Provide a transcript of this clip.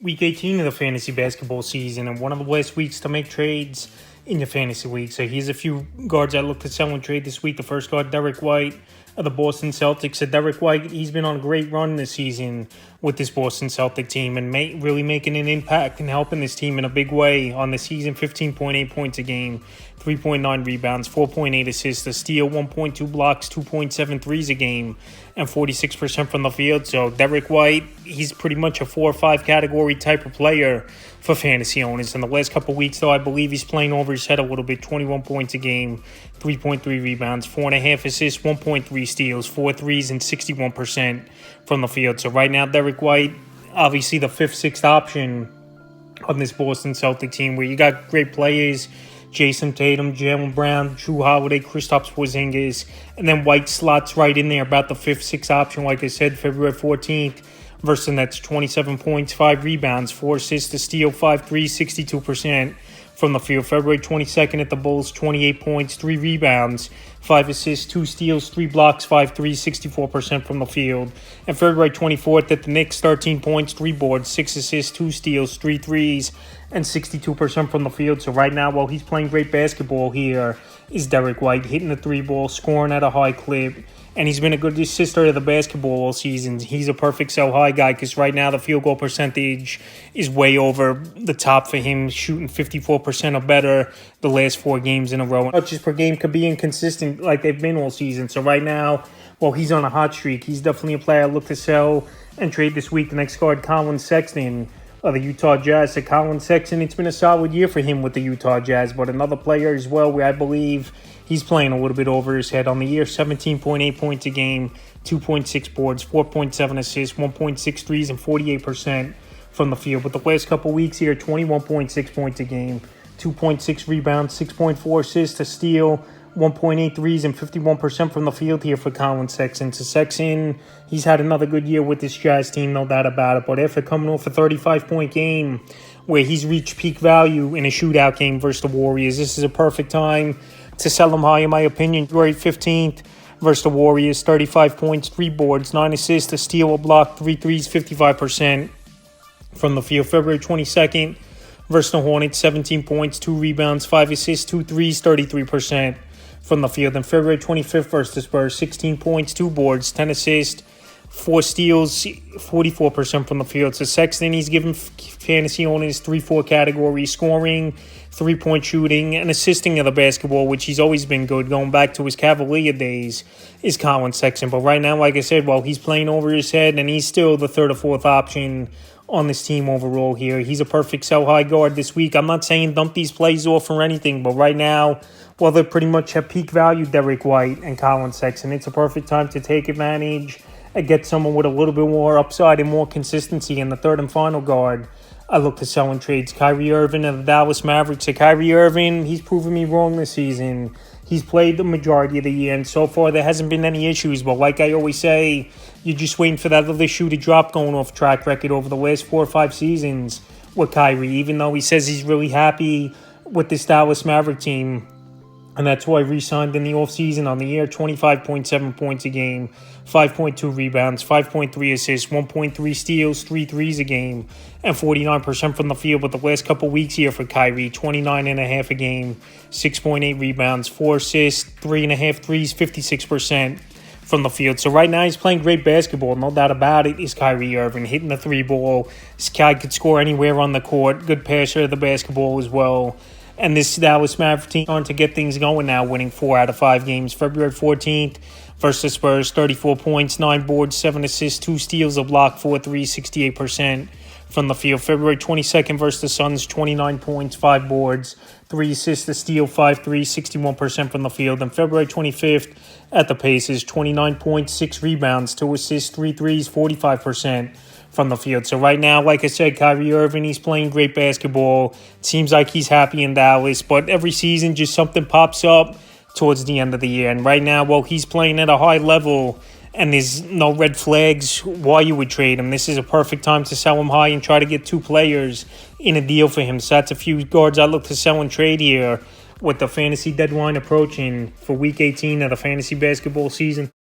Week 18 of the fantasy basketball season, and one of the last weeks to make trades in your fantasy league. So here's a few guards I look to sell and trade this week. The first guard, Derek White of the Boston Celtics. So Derek White, he's been on a great run this season with this Boston Celtic team and really making an impact and helping this team in a big way on the season. 15.8 points a game, 3.9 rebounds, 4.8 assists, a steal, 1.2 blocks, 2.7 threes a game, and 46% from the field. So Derek White, he's pretty much a 4 or 5 category type of player for fantasy owners. In the last couple of weeks, though, I believe he's playing over his head a little bit. 21 points a game, 3.3 rebounds, 4.5 assists, 1.3 steals, 4 threes, and 61% from the field. So right now, Derek White, obviously the 5th, 6th option on this Boston Celtic team, where you got great players, Jason Tatum, Jaylen Brown, Jrue Holiday, Kristaps Porzingis, and then White slots right in there about the 5th, 6th option. Like I said, February 14th versus the Nets, 27 points, 5 rebounds, 4 assists, a steal, 5 threes, 62% from the field. February 22nd at the Bulls, 28 points, 3 rebounds, 5 assists, 2 steals, 3 blocks, 5 threes, 64% from the field. And February 24th at the Knicks, 13 points, 3 boards, 6 assists, 2 steals, 3 threes, and 62% from the field. So right now, while he's playing great basketball here, is Derek White hitting the 3-ball, scoring at a high clip, and he's been a good assister of the basketball all season. He's a perfect sell high guy because right now the field goal percentage is way over the top for him, shooting 54% or better the last 4 games in a row. Touches per game could be inconsistent like they've been all season. So right now, while he's on a hot streak, he's definitely a player I look to sell and trade this week. The next guard, Collin Sexton of the Utah Jazz. So Collin Sexton, it's been a solid year for him with the Utah Jazz, but another player as well where I believe he's playing a little bit over his head on the year. 17.8 points a game, 2.6 boards, 4.7 assists, 1.6 threes, and 48% from the field. But the last couple weeks here, 21.6 points a game, 2.6 rebounds, 6.4 assists, a steal, 1.8 threes, and 51% from the field here for Collin Sexton. So Sexton, he's had another good year with this Jazz team, no doubt about it. But after coming off a 35-point game where he's reached peak value in a shootout game versus the Warriors, this is a perfect time to sell him high, in my opinion. February 15th versus the Warriors, 35 points, 3 boards, 9 assists, a steal, a block, 3 threes, 55% from the field. February 22nd versus the Hornets, 17 points, 2 rebounds, 5 assists, 2 threes, 33% from the field. And February 25th versus the Spurs, 16 points, 2 boards, 10 assists, 4 steals, 44% from the field. So Sexton, he's given fantasy owners 3-4 categories: scoring, 3-point shooting, and assisting of the basketball, which he's always been good going back to his Cavalier days, is Collin Sexton. But right now, like I said, while he's playing over his head and he's still the 3rd or 4th option on this team overall here, he's a perfect sell-high guard this week. I'm not saying dump these plays off or anything, but right now, well, they pretty much have peak value, Derek White and Collin Sexton. It's a perfect time to take advantage and get someone with a little bit more upside and more consistency. In the third and final guard, I look to sell and trades Kyrie Irving of the Dallas Mavericks. So Kyrie Irving, he's proven me wrong this season. He's played the majority of the year, and so far there hasn't been any issues. But like I always say, you're just waiting for that other shoe to drop going off track record over the last 4 or 5 seasons with Kyrie, even though he says he's really happy with this Dallas Maverick team. And that's why I re-signed in the offseason on the year. 25.7 points a game, 5.2 rebounds, 5.3 assists, 1.3 steals, 3 threes a game, and 49% from the field. But the last couple weeks here for Kyrie, 29.5 a game, 6.8 rebounds, 4 assists, 3.5 threes, 56% from the field. So right now he's playing great basketball, no doubt about it, is Kyrie Irving, hitting the 3-ball. This guy could score anywhere on the court, good passer of the basketball as well. And this Dallas Mavericks team starting to get things going now, winning 4 out of 5 games. February 14th versus the Spurs, 34 points, 9 boards, 7 assists, 2 steals, a block, 4 threes, 68% from the field. February 22nd versus the Suns, 29 points, 5 boards, 3 assists, a steal, 5 threes, 61% from the field. And February 25th at the Pacers, 29 points, 6 rebounds, 2 assists, 3 threes, 45% from the field. So right now, like I said, Kyrie Irving, he's playing great basketball. It seems like he's happy in Dallas, but every season just something pops up towards the end of the year. And right now, while he's playing at a high level and there's no red flags why you would trade him, this is a perfect time to sell him high and try to get 2 players in a deal for him. So that's a few guards I look to sell and trade here with the fantasy deadline approaching for Week 18 of the fantasy basketball season.